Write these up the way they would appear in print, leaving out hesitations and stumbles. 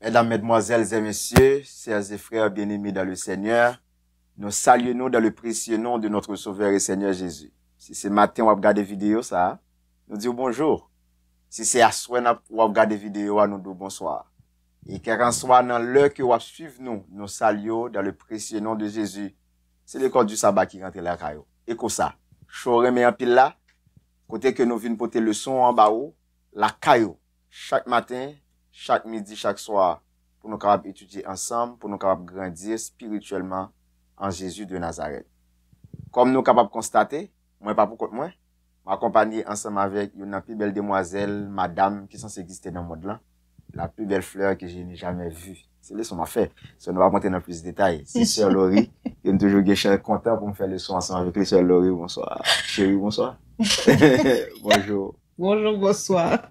Mesdames, Mesdemoiselles et Messieurs, chers et frères bien-aimés dans le Seigneur, nous saluons dans le précieux nom de notre Sauveur et Seigneur Jésus. Si ce matin on va regarder vidéo ça, nous disons bonjour. Si c'est à soir on va regarder vidéo, nous disons bonsoir. Et quel qu'en soit dans l'heure que vous suivre nous saluons dans le précieux nom de Jésus. C'est l'école du sabbat qui rentre là caillou. Et comme ça, choré mais en pile là, côté que nous venons porter le son en bas haut, la caillou chaque matin, chaque midi, chaque soir, pour nous capables étudier ensemble, pour nous capables grandir spirituellement en Jésus de Nazareth. Comme nous capables constater, moi pas pour moi, m'accompagner ensemble avec une plus belle demoiselle, madame, qui sont exister dans le monde là, la plus belle fleur que je n'ai jamais vue. C'est le son m'a fait. Ça nous va monter dans plus de détails. C'est Sœur Laurie. Je suis toujours content pour me faire le son ensemble avec les Sœur Laurie. Bonsoir. Chérie, bonsoir. Bonjour. Bonjour, bonsoir.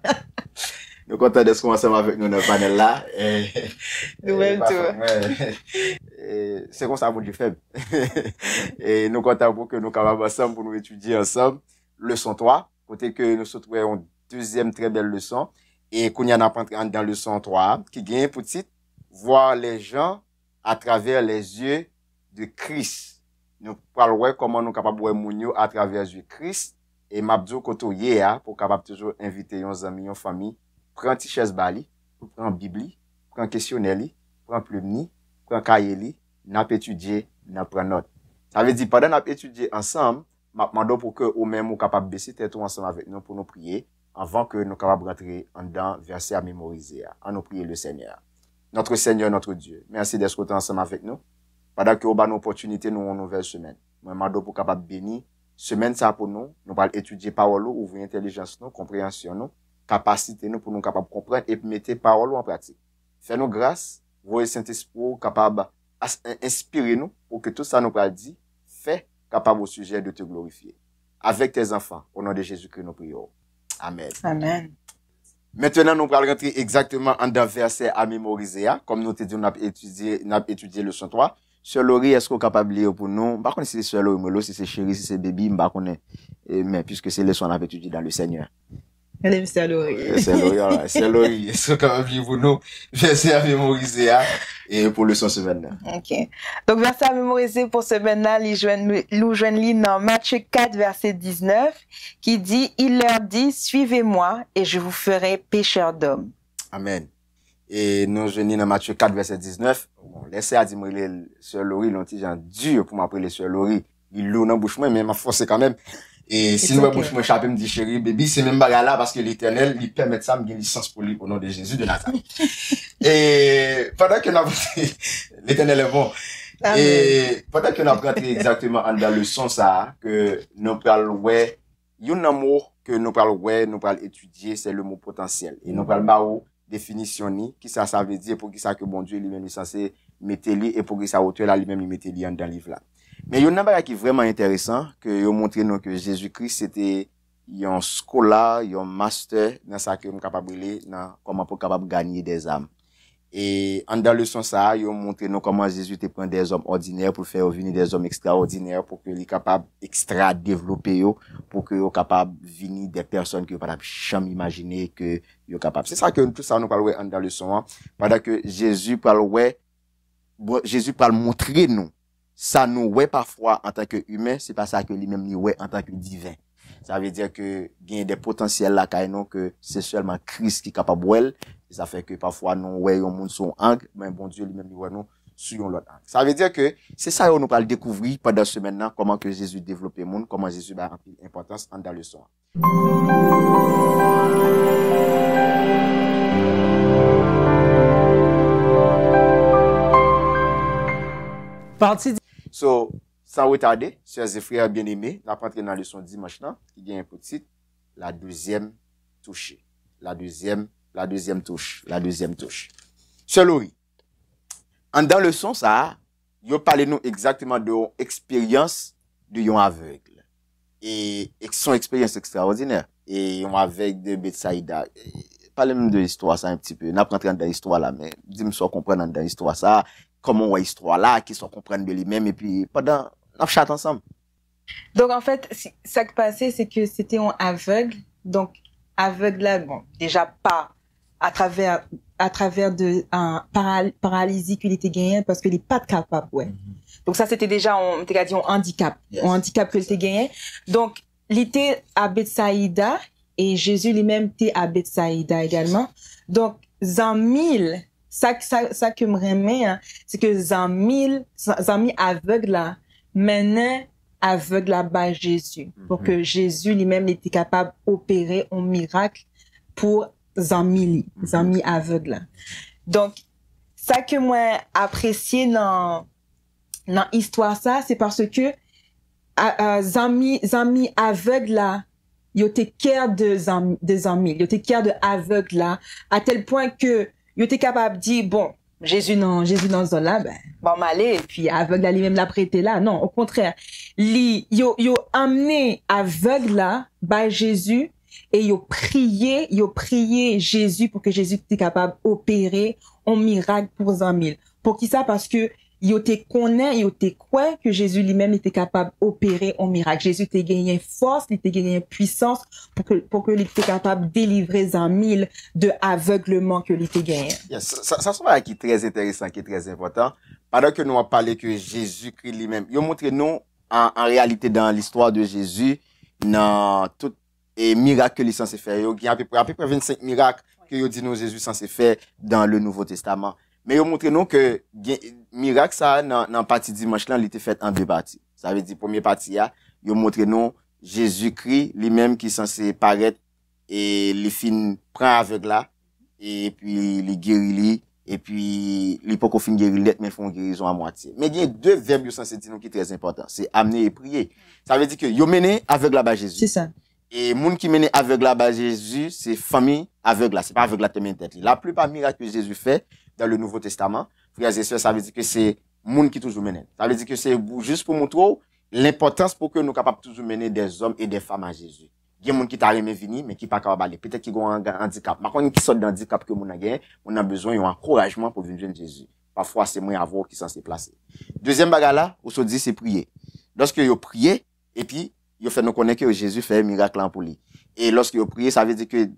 Nous sommes contents d'être ensemble avec nous dans le panel là. Nous-mêmes tout. C'est comme ça, mon Dieu faible. Et nous sommes contents pour que nous capables ensemble pour nous étudier ensemble. Leçon 3. Côté que nous sommes une deuxième très belle leçon. Et qu'on y en a entré dans leçon 3, qui gagne pour titre, voir les gens à travers les yeux de Christ. Nous parlons comment nous sommes capables de voir moun à travers les yeux de Christ. Et m'abdou koto hier, pour capable toujours inviter nos amis, nos familles, prendre une chaise bali, prendre Bible, prendre questionnaire, prendre plume, prendre cahier, n'a étudier, n'a prendre note. Ça veut dire, pendant n'a étudier ensemble, m'a demandé pour que ou même ou capable baisser tête ensemble avec nous pour nous prier, avant que nous capables rentrer en dedans verset à mémoriser, à nous prier le Seigneur. Notre Seigneur, notre Dieu. Merci d'être ensemble avec nous. Pendant que nous avons l'opportunité, nous avons une nouvelle semaine. Moi, je demande pour capable bénir. Semaine, ça pour nous. Nous allons étudier parole, ouvrir intelligence, nous, compréhension, nous, capacité, nous, pour nous capables comprendre et mettre parole en pratique. Fais-nous grâce, voyez Saint-Esprit capable inspirer nous pour que tout ça nous va dire, fait capable au sujet de te glorifier. Avec tes enfants, au nom de Jésus-Christ, nous prions. Amen. Amen. Maintenant, nous allons rentrer exactement en dans verset à mémoriser, comme nous te dit, on a étudié le leçon 3. Sœur Laurie, est-ce qu'on est capable de lire pour nous? Par contre, si c'est Sœur Laurie, si c'est chérie, si c'est baby, mais puisque c'est le leçon qu'on a étudié dans le Seigneur. Elle est Sœur Laurie. Sœur Laurie, alright. Sœur Laurie, est-ce qu'on est capable de lire pour nous? Verset à mémoriser, et pour le leçon semaine. Ok. Donc, verset à mémoriser pour semaine-là, nous joignons dans Matthieu 4, verset 19, qui dit, il leur dit, suivez-moi et je vous ferai pécheurs d'hommes. Amen. Et nous joignons dans Matthieu 4, verset 19. Bon, laissez à dire, Sœur Laurie, l'ont dit, genre, dur pour m'appeler Sœur Laurie. Il loue dans bouche, mais m'a forcé quand même. Et si nous, bouche, moi, échappé, me dit, chérie, baby, c'est même bagarre là, parce que l'Éternel, lui permet ça, me donne licence pour lui, au nom de Jésus de Nazareth. Et, pendant que nous l'Éternel est bon. Amen. Et, pendant que nous avons rentré exactement dans le sens, ça, que nous parlons, ouais, il y a un mot que nous parlons, ouais, nous parlons étudier, c'est le mot potentiel. Et nous parlons, définition ni, qui ça veut dire, pour qui ça que bon Dieu lui-même est censé mettre lui, et pour qui ça auteur là lui-même il mette lui dans le livre là. Mais il y a un bagage qui est vraiment intéressant, que il montré nous que Jésus-Christ c'était un scholar, un master, dans ça que nous capable de dans comment pour capable gagner des âmes. Et en dans le sens ça, ils ont montré nous comment Jésus te prend des hommes ordinaires pour faire venir des hommes extraordinaires pour que les capables extra développer yo, pour que yo capable venir des personnes que pas jamais imaginer que yo capable. C'est ça que tout ça nous parle en dans le son pendant que Jésus parle montrer nous ça nous ouais parfois en tant que humain, c'est pas ça que lui-même nous ouais en tant que divin. Ça veut dire que il y a des potentiels là que c'est seulement Christ qui est capable de. Ça fait que parfois nous ouais on monde son angle, mais bon Dieu lui-même nous nous sur l'autre angle. Ça veut dire que c'est ça qu'on nous parle découvrir pendant ce maintenant comment que Jésus développe le monde, comment Jésus a rempli l'importance dans le son. Partie. So, sans retarder, chers et frères bien-aimés, nous allons entrer dans la leçon dimanche là, qui vient pour titre la deuxième touche. La deuxième touche. Sœur Laurie, dans le son ça, yo parlez nous exactement de l'expérience de yon aveugle. Et son expérience extraordinaire. Et yon aveugle de Bethsaïda. Parlez-moi de l'histoire ça un petit peu. N'a pas rentré dans l'histoire là, mais dis-moi si on comprend dans l'histoire ça, comment on l'histoire là, qui sont comprendre de lui-même, et puis pendant, on chat ensemble. Donc, en fait, ça qui passait, c'est que c'était un aveugle. Donc, aveugle là, bon, déjà pas à travers à travers de paralysie qu'il était gagné parce qu'il n'est pas capable, ouais. Donc ça, c'était déjà, on dit, un handicap. Yes. Un handicap qu'il était gagné. Donc, il était à Bethsaïda et Jésus lui-même était à Bethsaïda également. Donc, Zamil, ça que me remet, hein, c'est que Zamil aveugle là, maintenant aveugle là bas Jésus. Pour que Jésus lui-même était capable d'opérer un miracle pour Zamil aveugle là. Donc, ça que moi apprécié dans l'histoire ça, c'est parce que Zami aveugle là, il était cœur de Zami, il était cœur de aveugle là, à tel point que il était capable de dire bon, Jésus dans ce là, ben bon m'aller et puis aveugle là lui-même l'a prêté là. Non, au contraire, yo amené aveugle là by Jésus et yo prié Jésus pour que Jésus était capable d'opérer un miracle pour Zami. Pour qui ça? Parce que yo te quoi que Jésus lui-même était capable d'opérer un miracle. Jésus était gagné force, il était gagné puissance pour que il était capable de délivrer Zamil de aveuglement que il était gagné. Yes, ça c'est qui est très intéressant, qui est très important. Pendant que nous avons parlé que Jésus-Christ lui-même, il montre nous en réalité dans l'histoire de Jésus, dans tout et miracle qu'il est censé faire. Il y a à peu près 25 miracles que il dit nous Jésus censé faire dans le Nouveau Testament. Mais il montre nous que miracle ça dans partie dimanche là, il était fait en deux parties. Ça veut dire première partie il montre nous Jésus-Christ lui-même qui est censé paraître et les fin prend aveugle là et puis il guérit et puis il peut qu'on fin guérir mais font guérison à moitié. Mais il y a deux verbes censé dire nous qui est très important, c'est amener et prier. Ça veut dire que yo mené aveugle là-bas Jésus. C'est ça. Et moun qui mené aveugle là-bas Jésus, c'est famille aveugle là, c'est pas aveugle là tête. La plupart miracles que Jésus fait dans le Nouveau Testament, frères et sœurs, ça veut dire que c'est moun qui toujours mène. Ça veut dire que c'est juste pour montrer l'importance pour que nous capables toujours mener des hommes et des femmes à Jésus. Il y a moun qui t'a aimé venir mais qui pas capable aller. Peut-être qu'ils ont un handicap. Par contre, qui sort d'un handicap que moun a gagné, on a besoin d'un encouragement pour venir joindre Jésus. Parfois, c'est moins avoir qui sont se placer. Deuxième bagarre là, on se dit c'est prier. Lorsque vous priez et puis vous fait nous connaître que Jésus fait un miracle en pour lui. Et lorsque vous priez, ça veut dire que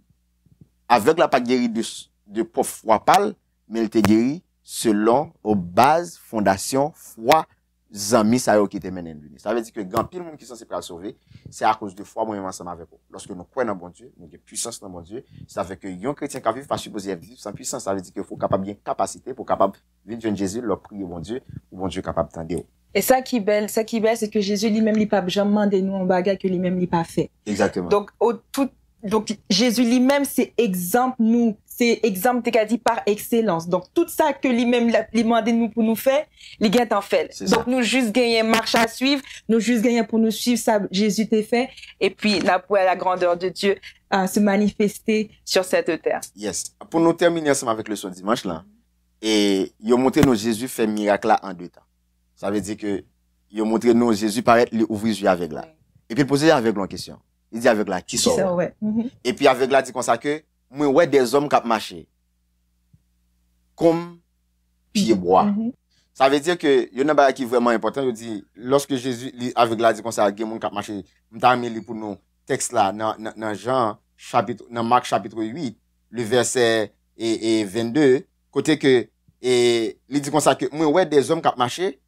avec la pas guéri de pauvre foi pâle, mais il était guéri selon aux bases, fondations, foi, amis, ça qui te mène lui. Ça veut dire que grand pile monde qui sont prêt à sauver, c'est à cause de foi moi ensemble avec vous. Lorsque nous croyons dans bon Dieu, nous avons puissance dans bon Dieu, ça fait que un chrétien qui vit pas supposé vivre sans puissance, ça veut dire qu'il faut capable bien capacité pour capable venir joindre Jésus, leur prier bon Dieu, pour bon Dieu capable d'entendre. Et ça qui est belle, c'est que Jésus lui-même lui pas jamais demandé nous un bagage que lui-même lui pas fait. Exactement. Donc Jésus lui-même c'est exemple t'es dit par excellence. Donc tout ça que lui-même lui demandé nous pour nous faire, les gars t'en fait. Donc nous juste gagner marche à suivre, nous juste gagner pour nous suivre ça Jésus t'a fait et puis là pour la grandeur de Dieu se manifester sur cette terre. Yes. Pour nous terminer ensemble avec le son dimanche là et il a montré nous Jésus fait miracle là en deux temps. Ça veut dire que il a montré nous Jésus paraît lui ouvrir les yeux avec là. Et puis il posait avec une question. Il dit avec là qui sort. Ouais. Et puis avec là dit comme ça que moi ouais des hommes qui marché comme pied bois. Ça veut dire que il y a un bagage qui est vraiment important, il dit lorsque Jésus avec là dit comme ça, il y a des gens qui marché, m'ta mis pour nous texte là dans Jean chapitre dans Marc chapitre 8, le verset et 22, côté que et il dit comme ça que moi ouais des hommes qui marché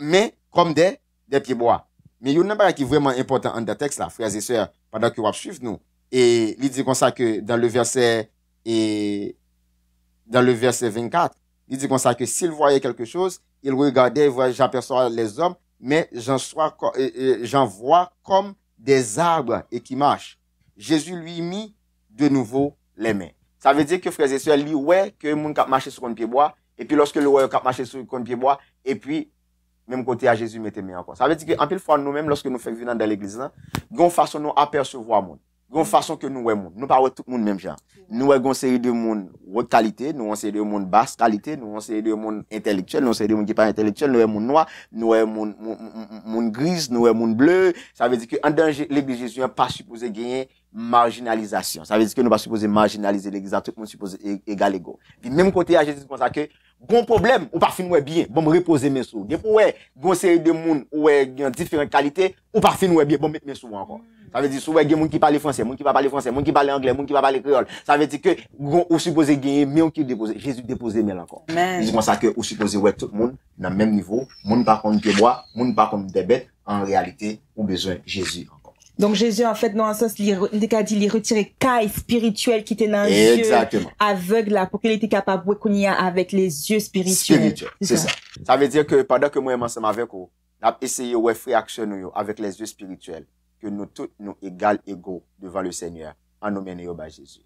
mais comme des pieds bois. Mais il y a un bagage qui est vraiment important dans le texte là, frères et sœurs, pendant que vous suivez nous. Et il dit comme ça que dans le verset 24, il dit comme ça que s'il voyait quelque chose, il regardait, j'aperçois les hommes, mais j'en vois comme des arbres et qui marchent. Jésus lui mit de nouveau les mains. Ça veut dire que frères et sœurs, lui ouais que moun k'ap marcher sur un pied bois, et puis lorsque le ouais k'ap marcher sur un pied bois, et puis même côté à Jésus mettez main encore. Ça veut dire que en pile fois nous-mêmes lorsque nous faisons venir dans l'église là, gon façon nous apercevoir monde. Gon façon que nous ouais monde. Nous pas tout le monde même genre. Nous ouais gon série de monde haute qualité, nous on série de monde basse qualité, nous on série de monde intellectuel, nous on série de monde qui pas intellectuel, nous ouais monde noir, nous ouais monde grise, nous ouais monde bleu. Ça veut dire que en danger l'église Jésus n'est pas supposé gagner marginalisation. Ça veut dire que nous pas supposé marginaliser l'église, tout le monde supposé égal égaux. Puis même côté à Jésus comme ça que bon problème ou pas fin ouais bien, bon me reposer mes sous. Des fois ouais, gon série de monde ouais différentes qualités ou pas fin ouais bien, bon mettre mes sous encore. Ça veut dire, souvent, il y a des gens qui parlent français, des gens qui parlent français, des gens qui parlent anglais, des gens qui parlent créole. Ça veut dire que, vous supposez gagner, mais qui dépose. Jésus déposé, mais encore. C'est comme ça que, vous supposez, ouais, tout le monde, dans le même niveau, monde par contre des bois, monde par contre des bêtes, en réalité, ont besoin de Jésus encore. Donc, Jésus, en fait, dans un sens, il a dit, il retirait caille spirituelle qui était dans les yeux aveugle, là, pour qu'il était capable de qu'on y a avec les yeux spirituels. C'est ça. Ça veut dire que, pendant que moi, ensemble avec vous, on a essayé, ouais, faire action, avec les yeux spirituels, que nous tous, nous égaux devant le Seigneur, en nous menant au bas Jésus.